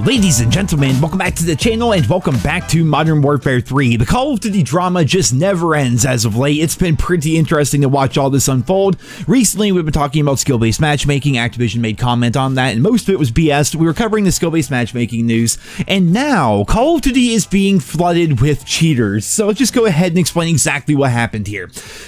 Ladies and gentlemen, welcome back to the channel and welcome back to Modern Warfare 3. The Call of Duty drama just never ends as of late. It's been pretty interesting to watch all this unfold. Recently, we've been talking about skill-based matchmaking. Activision made comment on that, and most of it was BS. We were covering the skill-based matchmaking news, and now Call of Duty is being flooded with cheaters. So let's just go ahead and explain exactly what happened here.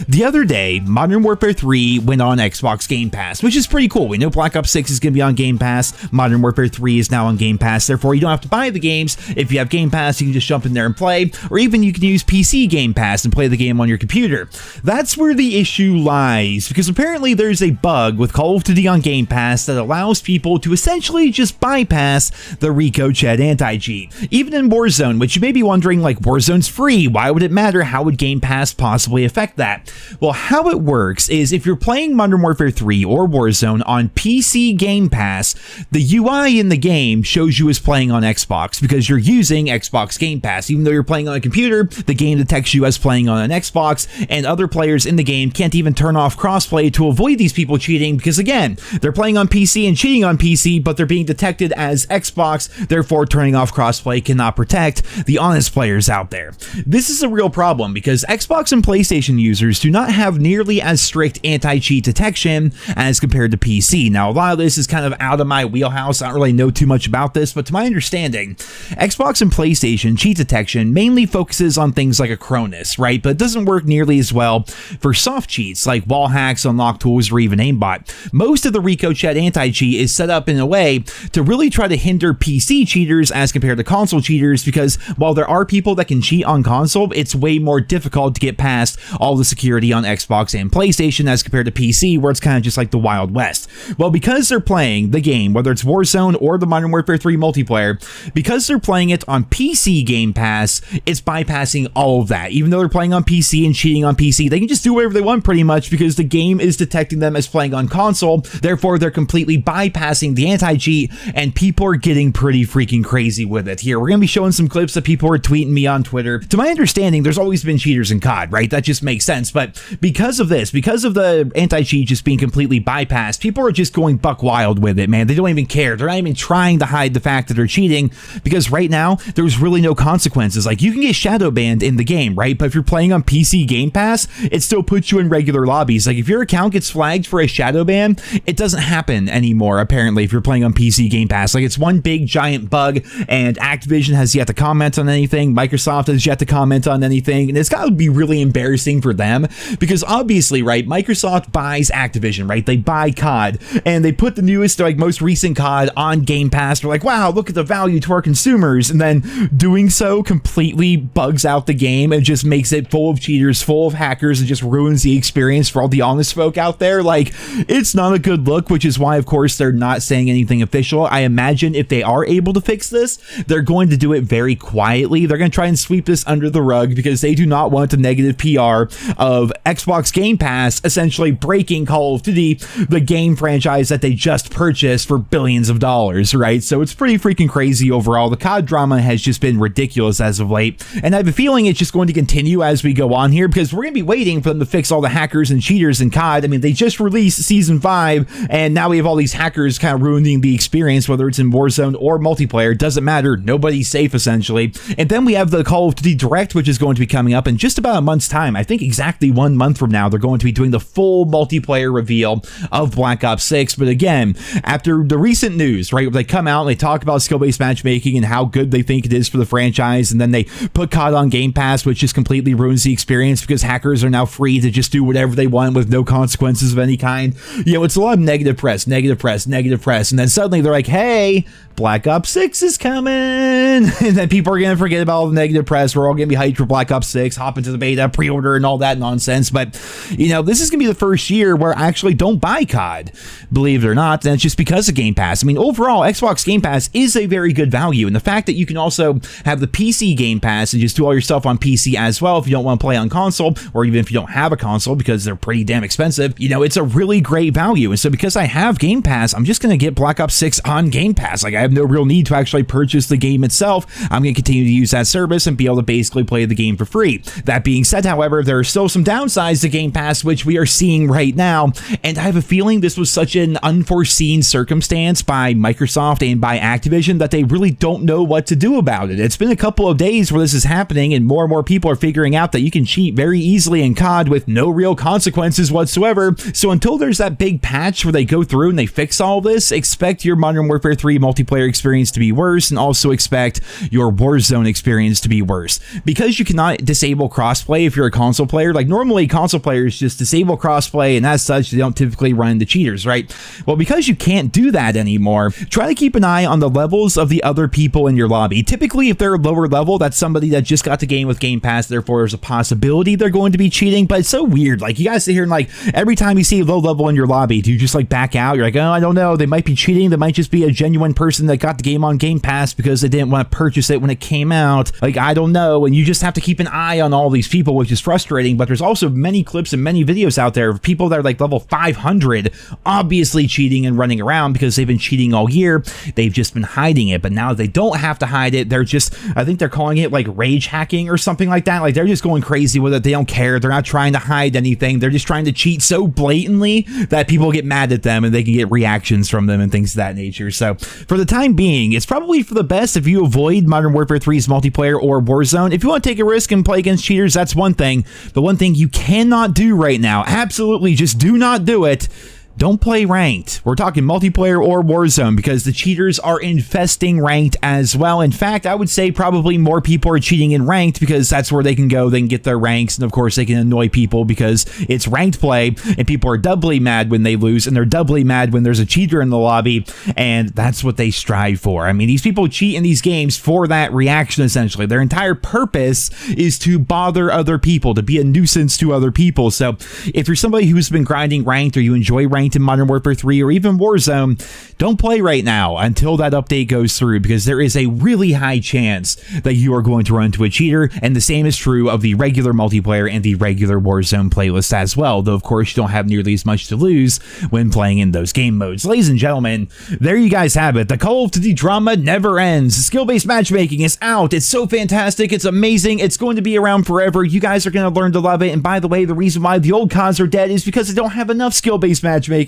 The other day, Modern Warfare 3 went on Xbox Game Pass, which is pretty cool. We know Black Ops 6 is going to be on Game Pass. Modern Warfare 3 is now on Game Pass. Therefore, you don't have to buy the games. If you have Game Pass, you can just jump in there and play, or even you can use PC Game Pass and play the game on your computer. That's where the issue lies, because apparently there's a bug with Call of Duty on Game Pass that allows people to essentially just bypass the RicoChat anti-cheat. Even in Warzone, which you may be wondering, like, Warzone's free, why would it matter? How would Game Pass possibly affect that? Well, how it works is if you're playing Modern Warfare 3 or Warzone on PC Game Pass, the UI in the game shows you as playing on Xbox because you're using Xbox Game Pass. Even though you're playing on a computer, the game detects you as playing on an Xbox, and other players in the game can't even turn off crossplay to avoid these people cheating because, again, they're playing on PC and cheating on PC, but they're being detected as Xbox, therefore turning off crossplay cannot protect the honest players out there. This is a real problem because Xbox and PlayStation users do not have nearly as strict anti-cheat detection as compared to PC. Now, a lot of this is kind of out of my wheelhouse. I don't really know too much about this, but to my understanding, Xbox and PlayStation cheat detection mainly focuses on things like Acronis, right? But it doesn't work nearly as well for soft cheats like wall hacks, unlock tools, or even aimbot. Most of the RicoChat anti-cheat is set up in a way to really try to hinder PC cheaters as compared to console cheaters, because while there are people that can cheat on console, it's way more difficult to get past all the security on Xbox and PlayStation as compared to PC, where it's kind of just like the Wild West. Well, because they're playing the game, whether it's Warzone or the Modern Warfare 3 multiplayer, because they're playing it on PC Game Pass, it's bypassing all of that. Even though they're playing on PC and cheating on PC, they can just do whatever they want pretty much because the game is detecting them as playing on console. Therefore, they're completely bypassing the anti-cheat, and people are getting pretty freaking crazy with it. Here, we're going to be showing some clips that people are tweeting me on Twitter. To my understanding, there's always been cheaters in COD, right? That just makes sense. But because of this, because of the anti-cheat just being completely bypassed, people are just going buck wild with it, man. They don't even care. They're not even trying to hide the fact that they're cheating, because right now there's really no consequences. Like, you can get shadow banned in the game, right? But if you're playing on PC Game Pass, it still puts you in regular lobbies. Like, if your account gets flagged for a shadow ban, it doesn't happen anymore, apparently, if you're playing on PC Game Pass. Like, it's one big giant bug, and Activision has yet to comment on anything. Microsoft has yet to comment on anything, and it's got to be really embarrassing for them, because obviously, right, Microsoft buys Activision, right? They buy COD, and they put the newest, like, most recent COD on Game Pass. They're like, wow, look at the value to our consumers, and then doing so completely bugs out the game and just makes it full of cheaters, full of hackers, and just ruins the experience for all the honest folk out there. Like, it's not a good look, which is why, of course, they're not saying anything official. I imagine if they are able to fix this, they're going to do it very quietly. They're going to try and sweep this under the rug because they do not want the negative PR of Xbox Game Pass essentially breaking Call of Duty, the game franchise that they just purchased for billions of dollars, right? So it's pretty freaking crazy overall. The COD drama has just been ridiculous as of late, and I have a feeling it's just going to continue as we go on here, because we're going to be waiting for them to fix all the hackers and cheaters in COD. I mean, they just released Season 5, and now we have all these hackers kind of ruining the experience, whether it's in Warzone or multiplayer. Doesn't matter. Nobody's safe, essentially. And then we have the Call of Duty Direct, which is going to be coming up in just about a month's time. I think exactly 1 month from now, they're going to be doing the full multiplayer reveal of Black Ops 6. But again, after the recent news, right, they come out and they talk about skill-based matchmaking and how good they think it is for the franchise, and then they put COD on Game Pass, which just completely ruins the experience because hackers are now free to just do whatever they want with no consequences of any kind. You know, it's a lot of negative press, and then suddenly they're like, hey, Black Ops 6 is coming, and then people are going to forget about all the negative press. We're all going to be hyped for Black Ops 6, hop into the beta, pre-order, and all that nonsense. But, you know, this is going to be the first year where I actually don't buy COD, believe it or not, and it's just because of Game Pass. I mean, overall, Xbox Game Pass is a very good value, and the fact that you can also have the PC Game Pass and just do all your stuff on PC as well if you don't want to play on console, or even if you don't have a console because they're pretty damn expensive, you know, it's a really great value. And so because I have Game Pass, I'm just going to get Black Ops 6 on Game Pass. Like, I have no real need to actually purchase the game itself. I'm going to continue to use that service and be able to basically play the game for free. That being said, however, there are still some downsides to Game Pass, which we are seeing right now, and I have a feeling this was such an unforeseen circumstance by Microsoft and by Activision Activision that they really don't know what to do about it. It's been a couple of days where this is happening, and more people are figuring out that you can cheat very easily in COD with no real consequences whatsoever. So until there's that big patch where they go through and they fix all this, expect your Modern Warfare 3 multiplayer experience to be worse, and also expect your Warzone experience to be worse. Because you cannot disable crossplay if you're a console player, like normally console players just disable crossplay, and as such they don't typically run into cheaters, right? Well, because you can't do that anymore, try to keep an eye on the levels of the other people in your lobby. Typically, if they're lower level, that's somebody that just got the game with Game Pass, therefore there's a possibility they're going to be cheating. But it's so weird, like you guys sit here and like every time you see a low level in your lobby, do you just like back out? You're like, oh, I don't know, they might be cheating, they might just be a genuine person that got the game on Game Pass because they didn't want to purchase it when it came out. Like, I don't know. And you just have to keep an eye on all these people, which is frustrating. But there's also many clips and many videos out there of people that are like level 500 obviously cheating and running around because they've been cheating all year. They've just been hiding it, but now they don't have to hide it. They're just, I think they're calling it like rage hacking or something like that. Like they're just going crazy with it. They don't care. They're not trying to hide anything. They're just trying to cheat so blatantly that people get mad at them and they can get reactions from them and things of that nature. So for the time being, it's probably for the best if you avoid Modern Warfare 3's multiplayer or Warzone. If you want to take a risk and play against cheaters, that's one thing. The one thing you cannot do right now, absolutely just do not do it. Don't play ranked. We're talking multiplayer or Warzone because the cheaters are infesting ranked as well. In fact, I would say probably more people are cheating in ranked because that's where they can go, they can get their ranks, and of course they can annoy people because it's ranked play and people are doubly mad when they lose and they're doubly mad when there's a cheater in the lobby, and that's what they strive for. I mean, these people cheat in these games for that reaction essentially. Their entire purpose is to bother other people, to be a nuisance to other people. So if you're somebody who's been grinding ranked or you enjoy ranked in Modern Warfare 3 or even Warzone, don't play right now until that update goes through, because there is a really high chance that you are going to run into a cheater, and the same is true of the regular multiplayer and the regular Warzone playlist as well, though of course you don't have nearly as much to lose when playing in those game modes. Ladies and gentlemen, there you guys have it. The Call of Duty drama never ends. Skill-based matchmaking is out. It's so fantastic. It's amazing. It's going to be around forever. You guys are going to learn to love it, and by the way, the reason why the old CODs are dead is because they don't have enough skill-based matchmaking.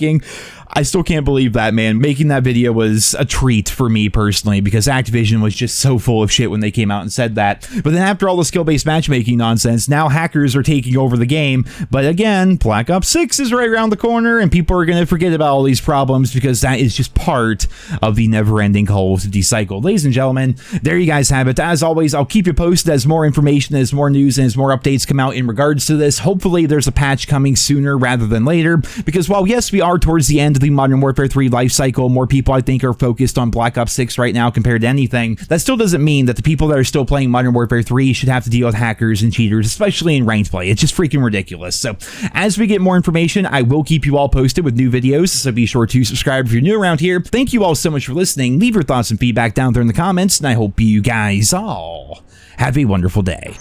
I still can't believe that, man. Making that video was a treat for me personally because Activision was just so full of shit when they came out and said that. But then after all the skill-based matchmaking nonsense, now hackers are taking over the game. But again, Black Ops 6 is right around the corner and people are going to forget about all these problems because that is just part of the never-ending Call of Duty cycle. Ladies and gentlemen, there you guys have it. As always, I'll keep you posted as more information, as more news, and as more updates come out in regards to this. Hopefully there's a patch coming sooner rather than later, because while yes, we are towards the end of the Modern Warfare 3 life cycle, more people I think are focused on Black Ops 6 right now compared to anything. That still doesn't mean that the people that are still playing Modern Warfare 3 should have to deal with hackers and cheaters, especially in ranked play. It's just freaking ridiculous. So as we get more information, I will keep you all posted with new videos, so be sure to subscribe if you're new around here. Thank you all so much for listening. Leave your thoughts and feedback down there in the comments, and I hope you guys all have a wonderful day.